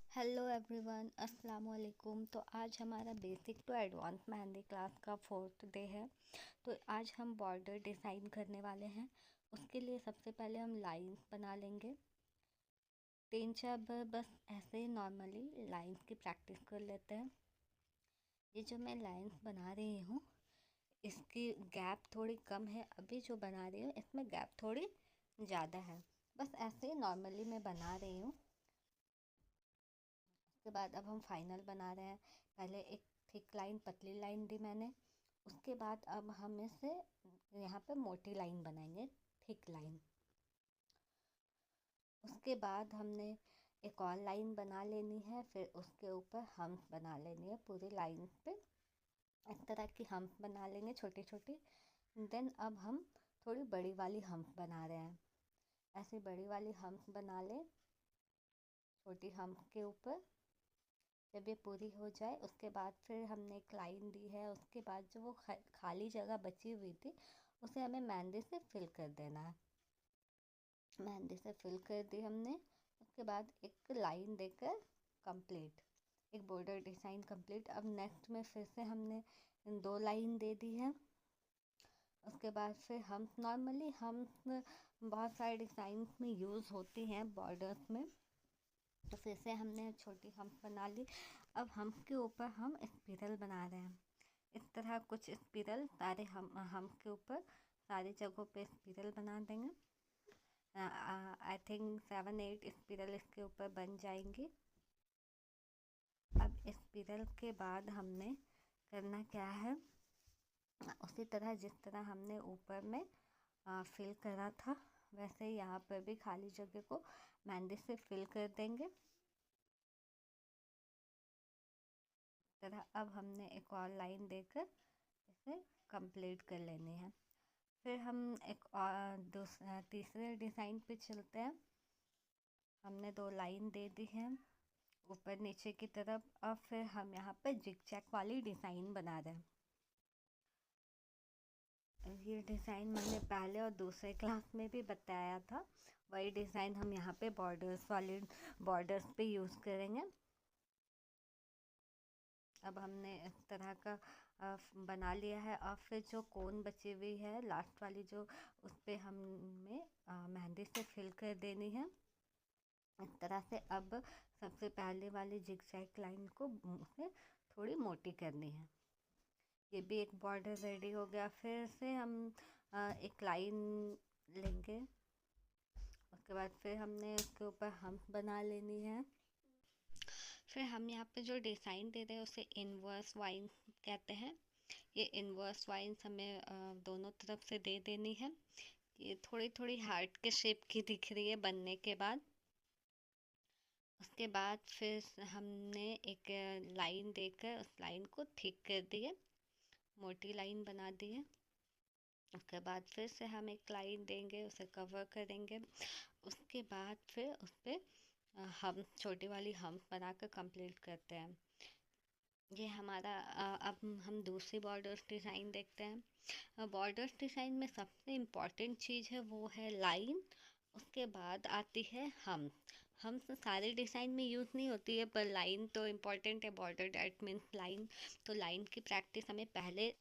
Hello everyone, अस्सलाम वालेकुम। तो आज हमारा basic to advance mehndi class का 4th डे है। तो आज हम बॉर्डर डिज़ाइन करने वाले हैं। उसके लिए सबसे पहले हम लाइंस बना लेंगे 3-4 बार। बस ऐसे ही नॉर्मली लाइंस की प्रैक्टिस कर लेते हैं। ये जो मैं लाइंस बना रही हूँ इसकी गैप थोड़ी कम है। अभी जो बना रही हूँ इसमें गैप थोड़ी ज़्यादा है। बस ऐसे ही नॉर्मली मैं बना रही हूँ। उसके बाद अब हम फाइनल बना रहे हैं। पहले एक थिक लाइन पतली लाइन दी मैंने। उसके बाद अब हम इसे यहाँ पे मोटी लाइन बनाएंगे, थिक लाइन। उसके बाद हमने एक और लाइन बना लेनी है, फिर उसके ऊपर हम्स बना लेनी है पूरी लाइन पे। इस तरह की हम्स बना लेंगे छोटी छोटी। देन अब हम थोड़ी बड़ी वाली हम्स बना रहे हैं। ऐसे बड़ी वाली हम्स बना लें छोटी हम्स के ऊपर। जब ये पूरी हो जाए उसके बाद फिर हमने एक लाइन दी है। उसके बाद जो वो खाली जगह बची हुई थी उसे हमें मेहंदी से फिल कर देना है। मेहंदी से फिल कर दी हमने। उसके बाद एक लाइन देकर कंप्लीट, एक बॉर्डर डिज़ाइन कंप्लीट। अब नेक्स्ट में फिर से हमने 2 लाइन दे दी है। उसके बाद फिर हम नॉर्मली हम बहुत सारे डिज़ाइंस में यूज़ होती हैं बॉर्डर्स में। तो फिर से हमने छोटी हम्प बना ली। अब हम्प के ऊपर हम स्पिरल बना रहे हैं। इस तरह कुछ स्पिरल सारे हम्प के ऊपर सारी जगहों पे स्पिरल बना देंगे। आई थिंक 7-8 स्पिरल इसके ऊपर बन जाएंगी। अब स्पिरल के बाद हमने करना क्या है, उसी तरह जिस तरह हमने ऊपर में फिल करा था वैसे ही यहाँ पर भी खाली जगह को मेहंदी से फिल कर देंगे। तरह अब हमने एक और लाइन देकर इसे कंप्लीट कर लेनी है। फिर हम एक और तीसरे डिज़ाइन पे चलते हैं। हमने 2 लाइन दे दी है ऊपर नीचे की तरफ। अब फिर हम यहाँ पे जिग-जैग वाली डिज़ाइन बना रहे हैं। ये डिज़ाइन मैंने पहले और दूसरे क्लास में भी बताया था। वही डिज़ाइन हम यहाँ पे बॉर्डर्स पे यूज़ करेंगे। अब हमने इस तरह का बना लिया है। और फिर जो कोन बची हुई है लास्ट वाली जो, उस पर हमें मेहंदी से फिल कर देनी है इस तरह से। अब सबसे पहले वाली जिगजैग लाइन को उसे थोड़ी मोटी करनी है। ये भी एक बॉर्डर रेडी हो गया। फिर से हम एक लाइन लेंगे। उसके बाद फिर हमने उसके ऊपर हम्प बना लेनी है। फिर हम यहाँ पे जो डिज़ाइन दे रहे हैं उसे इन्वर्स वाइन कहते हैं। ये इन्वर्स वाइंस हमें दोनों तरफ से दे देनी है। ये थोड़ी थोड़ी हार्ट के शेप की दिख रही है बनने के बाद। उसके बाद फिर हमने एक लाइन देकर उस लाइन को थिक कर दिए, मोटी लाइन बना दी है। उसके बाद फिर से हम एक लाइन देंगे, उसे कवर करेंगे। उसके बाद फिर उस पर हम छोटी वाली हम्प बनाकर कंप्लीट करते हैं। ये हमारा अब हम दूसरी बॉर्डर्स डिज़ाइन देखते हैं। बॉर्डर्स डिज़ाइन में सबसे इम्पॉर्टेंट चीज़ है वो है लाइन। उसके बाद आती है हम सारे डिज़ाइन में यूज़ नहीं होती है, पर लाइन तो इम्पॉर्टेंट है। Border that means line. तो लाइन की प्रैक्टिस हमें पहले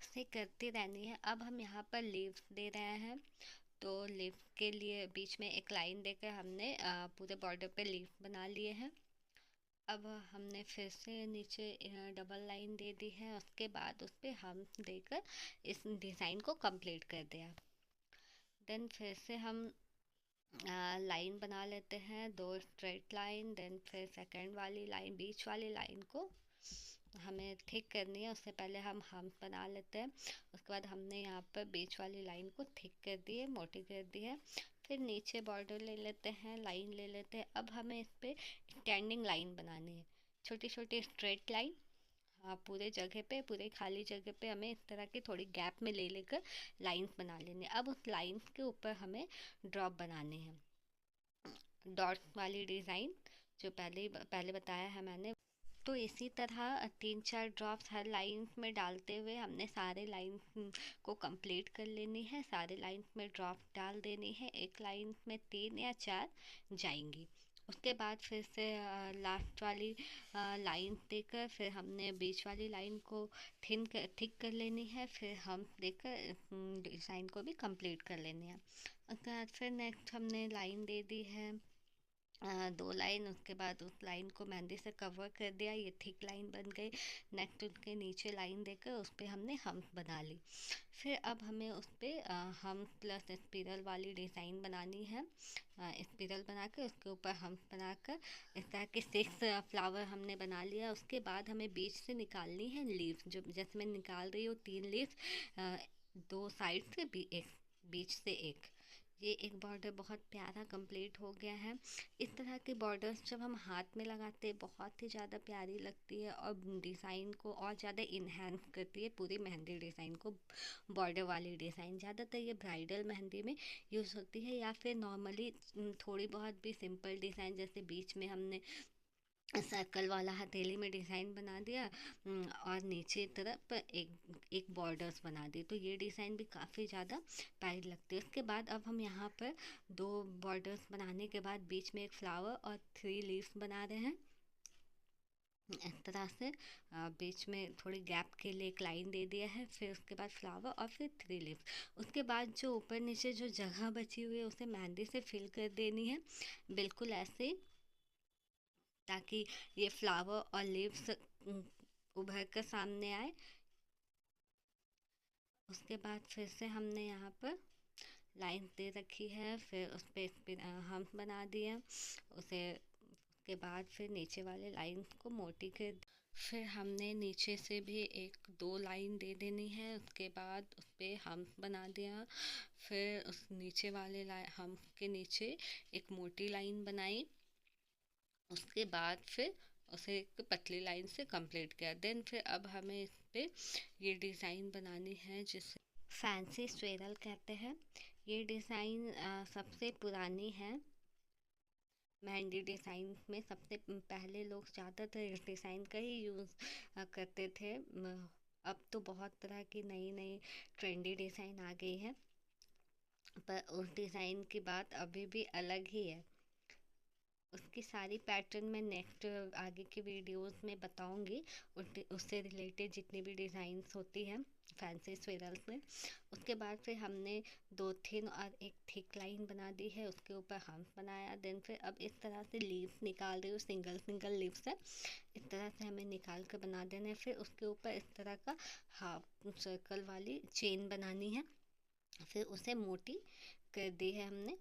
से करती रहनी है। अब हम यहाँ पर लीव्स दे रहे हैं। तो लीव के लिए बीच में एक लाइन देकर हमने पूरे बॉर्डर पे लीव बना लिए हैं। अब हमने फिर से नीचे डबल लाइन दे दी है। उसके बाद उस पर हम देकर इस डिज़ाइन को कंप्लीट कर दिया। देन फिर से हम लाइन बना लेते हैं, 2 स्ट्रेट लाइन। देन फिर सेकंड वाली लाइन, बीच वाली लाइन को हमें थिक करनी है। उससे पहले हम बना लेते हैं। उसके बाद हमने यहाँ पर बीच वाली लाइन को थिक कर दी है, मोटी कर दी है। फिर नीचे बॉर्डर ले लेते हैं, लाइन ले लेते हैं। अब हमें इस पर स्टैंडिंग लाइन बनानी है, छोटी छोटी स्ट्रेट लाइन। हाँ, पूरे जगह पे, पूरे खाली जगह पे हमें इस तरह की थोड़ी गैप में ले लेकर लाइंस बना लेनी है। अब उस लाइंस के ऊपर हमें ड्रॉप बनाने हैं, डॉट वाली डिज़ाइन जो पहले बताया है मैंने। तो इसी तरह 3-4 ड्रॉप्स हर लाइंस में डालते हुए हमने सारे लाइंस को कंप्लीट कर लेनी है। सारे लाइंस में ड्रॉप डाल देनी है। एक लाइन में 3 या 4 जाएंगी। उसके बाद फिर से लास्ट वाली लाइन देकर फिर हमने बीच वाली लाइन को थिक कर लेनी है। फिर हम देकर डिज़ाइन को भी कंप्लीट कर लेनी है। उसके बाद फिर नेक्स्ट हमने लाइन दे दी है 2 लाइन। उसके बाद उस लाइन को मेहंदी से कवर कर दिया, ये थिक लाइन बन गई। नेक्स्ट उसके नीचे लाइन देकर उस पर हमने हम्प बना ली। फिर अब हमें उस पर हम्प प्लस स्पिरल वाली डिज़ाइन बनानी है। स्पिरल बना कर उसके ऊपर हम्प बनाकर इस तरह के 6 फ्लावर हमने बना लिया। उसके बाद हमें बीच से निकालनी है लीव्स, जो जैसे मैं निकाल रही हूँ 3 लीव्स, 2 साइड से भी एक, बीच से एक। ये एक बॉर्डर बहुत प्यारा कंप्लीट हो गया है। इस तरह के बॉर्डर्स जब हम हाथ में लगाते हैं बहुत ही ज़्यादा प्यारी लगती है और डिज़ाइन को और ज़्यादा इन्हेंस करती है, पूरी मेहंदी डिज़ाइन को। बॉर्डर वाली डिज़ाइन ज़्यादातर ये ब्राइडल मेहंदी में यूज़ होती है, या फिर नॉर्मली थोड़ी बहुत भी सिंपल डिज़ाइन, जैसे बीच में हमने सर्कल वाला हथेली में डिज़ाइन बना दिया और नीचे तरफ एक बॉर्डर्स बना दी, तो ये डिज़ाइन भी काफ़ी ज़्यादा प्यारी लगती है। उसके बाद अब हम यहाँ पर 2 बॉर्डर्स बनाने के बाद बीच में एक फ्लावर और 3 लीव्स बना रहे हैं। इस तरह से बीच में थोड़ी गैप के लिए एक लाइन दे दिया है, फिर उसके बाद फ्लावर और फिर 3 लीव्स। उसके बाद जो ऊपर नीचे जो जगह बची हुई है उसे मेहंदी से फिल कर देनी है, बिल्कुल ऐसे, ताकि ये फ्लावर और लीव्स उभर कर सामने आए। उसके बाद फिर से हमने यहाँ पर लाइन दे रखी है, फिर उस पर हम बना दिए उसे। उसके बाद फिर नीचे वाले लाइन को मोटी कर, फिर हमने नीचे से भी 1-2 लाइन दे देनी है। उसके बाद उस पर हम बना दिया, फिर उस नीचे वाले हम के नीचे एक मोटी लाइन बनाई। उसके बाद फिर उसे एक पतली लाइन से कंप्लीट किया। देन फिर अब हमें इस पे ये डिज़ाइन बनानी है जिसे फैंसी स्वेरल कहते हैं। ये डिज़ाइन सबसे पुरानी है मेहंदी डिज़ाइन में। सबसे पहले लोग ज़्यादातर इस डिज़ाइन का ही यूज़ करते थे। अब तो बहुत तरह की नई नई ट्रेंडी डिज़ाइन आ गई है, पर उस डिज़ाइन की बात अभी भी अलग ही है। उसकी सारी पैटर्न मैं नेक्स्ट आगे की वीडियोस में बताऊंगी, उससे रिलेटेड जितनी भी डिज़ाइंस होती हैं फैंसी स्वेरल्स में। उसके बाद फिर हमने 2 थिन और एक थिक लाइन बना दी है, उसके ऊपर हम्प बनाया। देन फिर अब इस तरह से लीव्स निकाल रही हूँ, सिंगल सिंगल लीव्स है, इस तरह से हमें निकाल कर बना देना है। फिर उसके ऊपर इस तरह का हाफ सर्कल वाली चेन बनानी है, फिर उसे मोटी कर दी है हमने,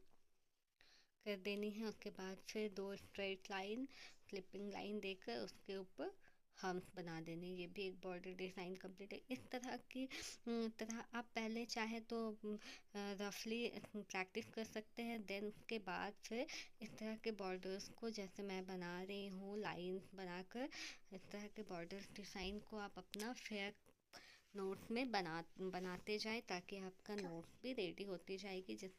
कर देनी है। उसके बाद फिर 2 स्ट्रेट लाइन स्लिपिंग लाइन देकर उसके ऊपर हम्स बना देने। ये भी एक बॉर्डर डिज़ाइन कंप्लीट है। इस तरह की तरह आप पहले चाहे तो रफली प्रैक्टिस कर सकते हैं। देन उसके बाद फिर इस तरह के बॉर्डर्स को, जैसे मैं बना रही हूँ लाइंस बनाकर, इस तरह के बॉर्डर डिज़ाइन को आप अपना फेयर नोट्स में बनाते जाए, ताकि आपका नोट्स भी रेडी होती जाएगी। जिस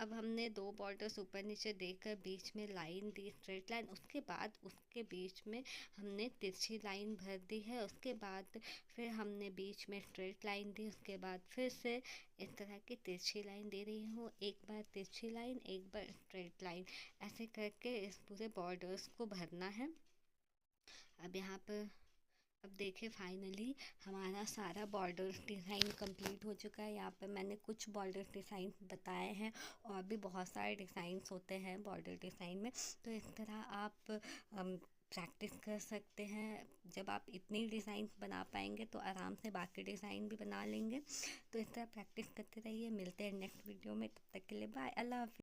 अब हमने 2 बॉर्डर्स ऊपर नीचे देकर बीच में लाइन दी, स्ट्रेट लाइन। उसके बाद उसके बीच में हमने तिरछी लाइन भर दी है। उसके बाद फिर हमने बीच में स्ट्रेट लाइन दी। उसके बाद फिर से इस तरह की तिरछी लाइन दे रही हूँ, एक बार तिरछी लाइन, एक बार स्ट्रेट लाइन, ऐसे करके इस पूरे बॉर्डर्स को भरना है। अब यहाँ पर अब देखिए फाइनली हमारा सारा बॉर्डर डिज़ाइन कंप्लीट हो चुका है। यहाँ पे मैंने कुछ बॉर्डर डिज़ाइन बताए हैं, और भी बहुत सारे डिज़ाइंस होते हैं बॉर्डर डिज़ाइन में। तो इस तरह आप प्रैक्टिस कर सकते हैं। जब आप इतनी डिज़ाइन बना पाएंगे तो आराम से बाकी डिज़ाइन भी बना लेंगे। तो इस तरह प्रैक्टिस करते रहिए। मिलते हैं नेक्स्ट वीडियो में, तब तक के लिए बाय, अल्लाह हाफिज़।